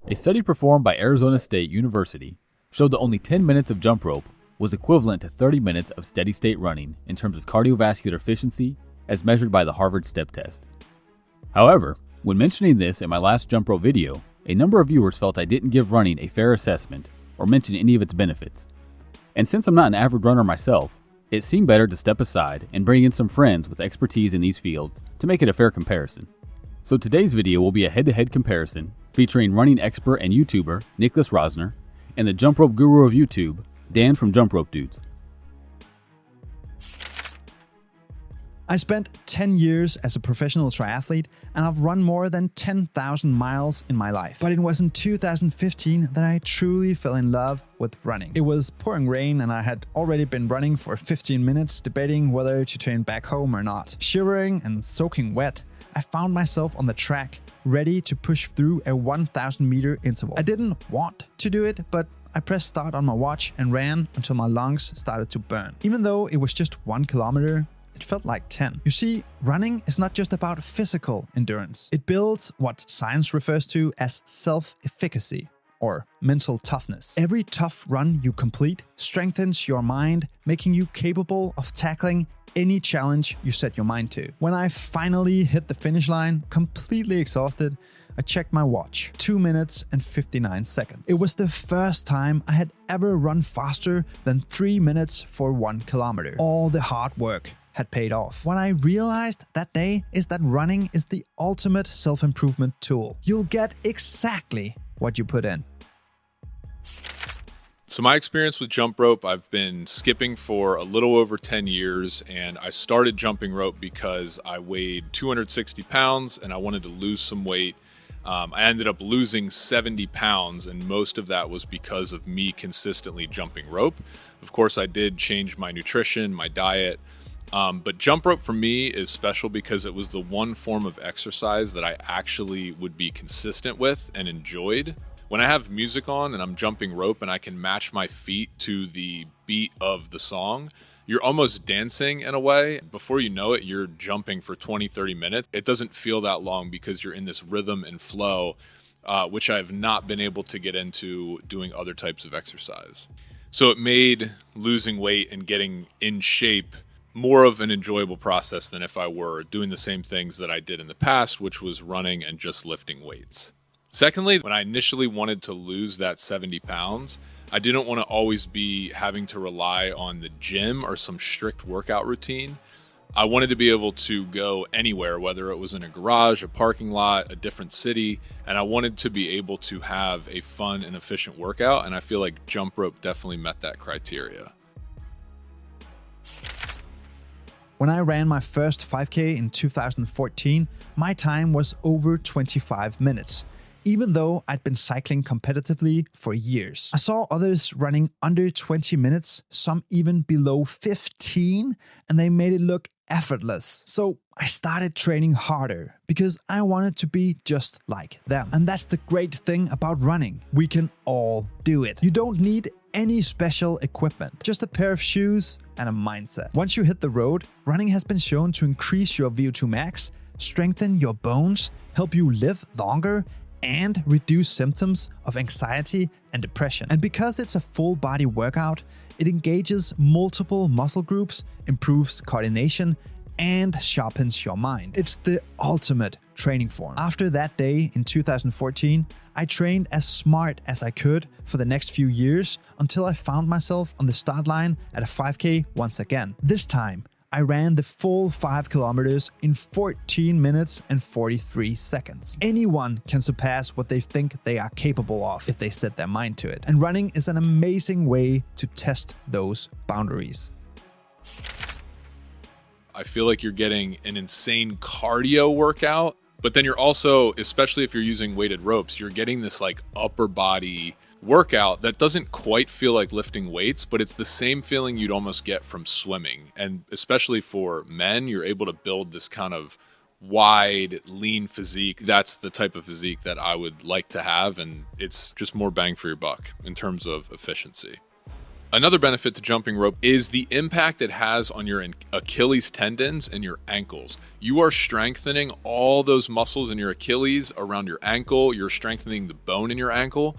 A study performed by Arizona State University showed that only 10 minutes of jump rope was equivalent to 30 minutes of steady-state running in terms of cardiovascular efficiency as measured by the Harvard Step Test. However, when mentioning this in my last jump rope video, a number of viewers felt I didn't give running a fair assessment or mention any of its benefits. And since I'm not an avid runner myself, it seemed better to step aside and bring in some friends with expertise in these fields to make it a fair comparison. So today's video will be a head-to-head comparison featuring running expert and YouTuber Nicklas Rossner and the jump rope guru of YouTube, Dan from Jump Rope Dudes. I spent 10 years as a professional triathlete and I've run more than 10,000 miles in my life. But it was in 2015 that I truly fell in love with running. It was pouring rain and I had already been running for 15 minutes debating whether to turn back home or not. Shivering and soaking wet, I found myself on the track ready to push through a 1,000 meter interval. I didn't want to do it, but I pressed start on my watch and ran until my lungs started to burn. Even though it was just 1 kilometer, it felt like 10. You see, running is not just about physical endurance. It builds what science refers to as self-efficacy or mental toughness. Every tough run you complete strengthens your mind, making you capable of tackling any challenge you set your mind to. When I finally hit the finish line, completely exhausted, I checked my watch. 2 minutes and 59 seconds. It was the first time I had ever run faster than 3 minutes for 1 kilometer. All the hard work had paid off. What I realized that day is that running is the ultimate self-improvement tool. You'll get exactly what you put in. So my experience with jump rope, I've been skipping for a little over 10 years, and I started jumping rope because I weighed 260 pounds and I wanted to lose some weight. I ended up losing 70 pounds, and most of that was because of me consistently jumping rope. Of course, I did change my nutrition, my diet, but jump rope for me is special because it was the one form of exercise that I actually would be consistent with and enjoyed. When I have music on and I'm jumping rope and I can match my feet to the beat of the song, you're almost dancing in a way. Before you know it, you're jumping for 20, 30 minutes. It doesn't feel that long because you're in this rhythm and flow, which I've not been able to get into doing other types of exercise. So it made losing weight and getting in shape more of an enjoyable process than if I were doing the same things that I did in the past, which was running and just lifting weights. Secondly, when I initially wanted to lose that 70 pounds, I didn't want to always be having to rely on the gym or some strict workout routine. I wanted to be able to go anywhere, whether it was in a garage, a parking lot, a different city, and I wanted to be able to have a fun and efficient workout, and I feel like jump rope definitely met that criteria. When I ran my first 5K in 2014, my time was over 25 minutes, even though I'd been cycling competitively for years. I saw others running under 20 minutes, some even below 15, and they made it look effortless. So I started training harder because I wanted to be just like them. And that's the great thing about running. We can all do it. You don't need any special equipment, just a pair of shoes and a mindset. Once you hit the road, running has been shown to increase your VO2 max, strengthen your bones, help you live longer, and reduce symptoms of anxiety and depression. And because it's a full body workout, it engages multiple muscle groups, improves coordination, and sharpens your mind. It's the ultimate training form. After that day in 2014, I trained as smart as I could for the next few years until I found myself on the start line at a 5K once again. This time, I ran the full 5 kilometers in 14 minutes and 43 seconds. Anyone can surpass what they think they are capable of if they set their mind to it. And running is an amazing way to test those boundaries. I feel like you're getting an insane cardio workout, but then you're also, especially if you're using weighted ropes, you're getting this like upper body workout that doesn't quite feel like lifting weights, but it's the same feeling you'd almost get from swimming. And especially for men, you're able to build this kind of wide, lean physique. That's the type of physique that I would like to have, and it's just more bang for your buck in terms of efficiency. Another benefit to jumping rope is the impact it has on your Achilles tendons and your ankles. You are strengthening all those muscles in your Achilles around your ankle. You're strengthening the bone in your ankle.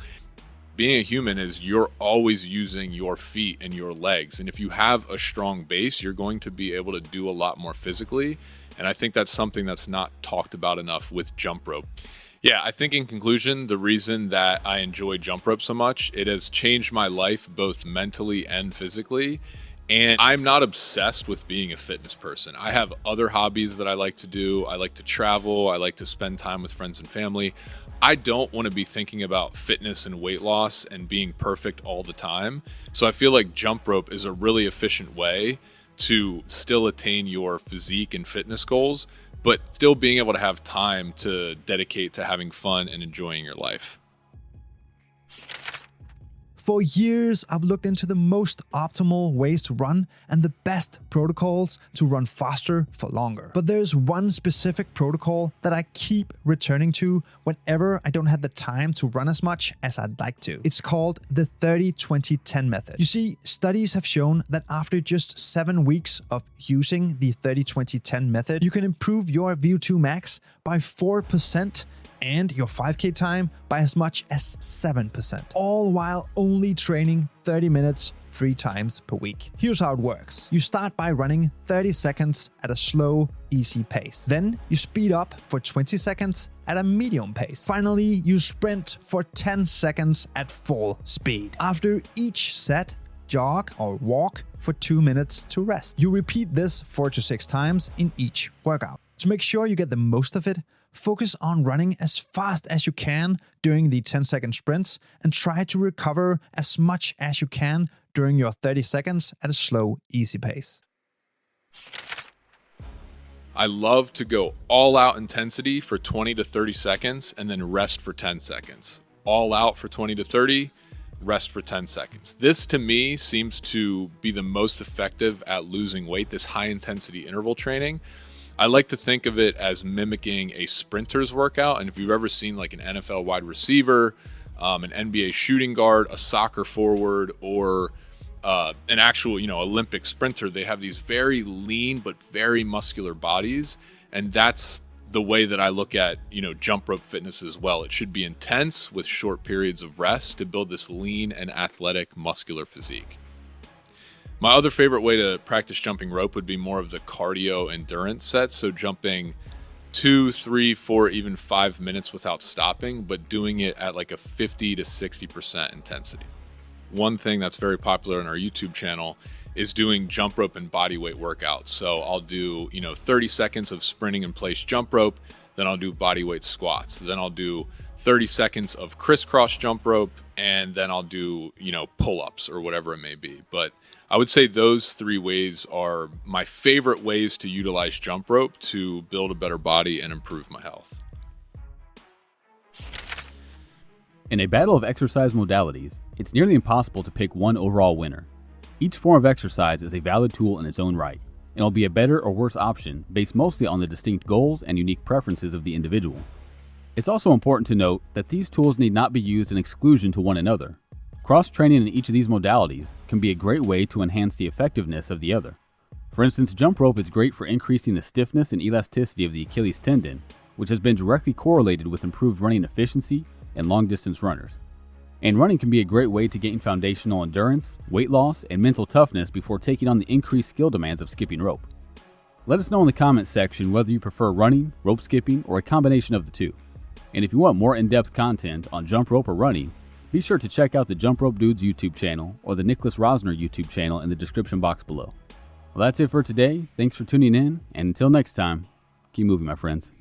Being a human is you're always using your feet and your legs. And if you have a strong base, you're going to be able to do a lot more physically. And I think that's something that's not talked about enough with jump rope. Yeah, I think in conclusion, the reason that I enjoy jump rope so much, it has changed my life both mentally and physically. And I'm not obsessed with being a fitness person. I have other hobbies that I like to do. I like to travel. I like to spend time with friends and family. I don't want to be thinking about fitness and weight loss and being perfect all the time. So I feel like jump rope is a really efficient way to still attain your physique and fitness goals, but still being able to have time to dedicate to having fun and enjoying your life. For years, I've looked into the most optimal ways to run and the best protocols to run faster for longer. But there's one specific protocol that I keep returning to whenever I don't have the time to run as much as I'd like to. It's called the 30-20-10 method. You see, studies have shown that after just 7 weeks of using the 30-20-10 method, you can improve your VO2 max by 4% and your 5K time by as much as 7%, all while only training 30 minutes 3 times per week. Here's how it works. You start by running 30 seconds at a slow, easy pace. Then you speed up for 20 seconds at a medium pace. Finally, you sprint for 10 seconds at full speed. After each set, jog or walk for 2 minutes to rest. You repeat this 4 to 6 times in each workout. To make sure you get the most of it, focus on running as fast as you can during the 10-second sprints and try to recover as much as you can during your 30 seconds at a slow, easy pace. I love to go all out intensity for 20 to 30 seconds and then rest for 10 seconds. All out for 20 to 30, rest for 10 seconds. This to me seems to be the most effective at losing weight, this high intensity interval training. I like to think of it as mimicking a sprinter's workout. And if you've ever seen like an NFL wide receiver, an NBA shooting guard, a soccer forward, or an actual, Olympic sprinter, they have these very lean but very muscular bodies. And that's the way that I look at, jump rope fitness as well. It should be intense with short periods of rest to build this lean and athletic muscular physique. My other favorite way to practice jumping rope would be more of the cardio endurance sets. So jumping 2, 3, 4, even 5 minutes without stopping, but doing it at like a 50 to 60% intensity. One thing that's very popular on our YouTube channel is doing jump rope and body weight workouts. So I'll do, 30 seconds of sprinting in place jump rope, then I'll do body weight squats, then I'll do 30 seconds of crisscross jump rope, and then I'll do, pull-ups or whatever it may be. But I would say those 3 ways are my favorite ways to utilize jump rope to build a better body and improve my health. In a battle of exercise modalities, it's nearly impossible to pick one overall winner. Each form of exercise is a valid tool in its own right, and will be a better or worse option based mostly on the distinct goals and unique preferences of the individual. It's also important to note that these tools need not be used in exclusion to one another. Cross-training in each of these modalities can be a great way to enhance the effectiveness of the other. For instance, jump rope is great for increasing the stiffness and elasticity of the Achilles tendon, which has been directly correlated with improved running efficiency and long-distance runners. And running can be a great way to gain foundational endurance, weight loss, and mental toughness before taking on the increased skill demands of skipping rope. Let us know in the comments section whether you prefer running, rope skipping, or a combination of the two. And if you want more in-depth content on jump rope or running, be sure to check out the Jump Rope Dudes YouTube channel or the Nicklas Rossner YouTube channel in the description box below. Well, that's it for today. Thanks for tuning in, and until next time, keep moving, my friends.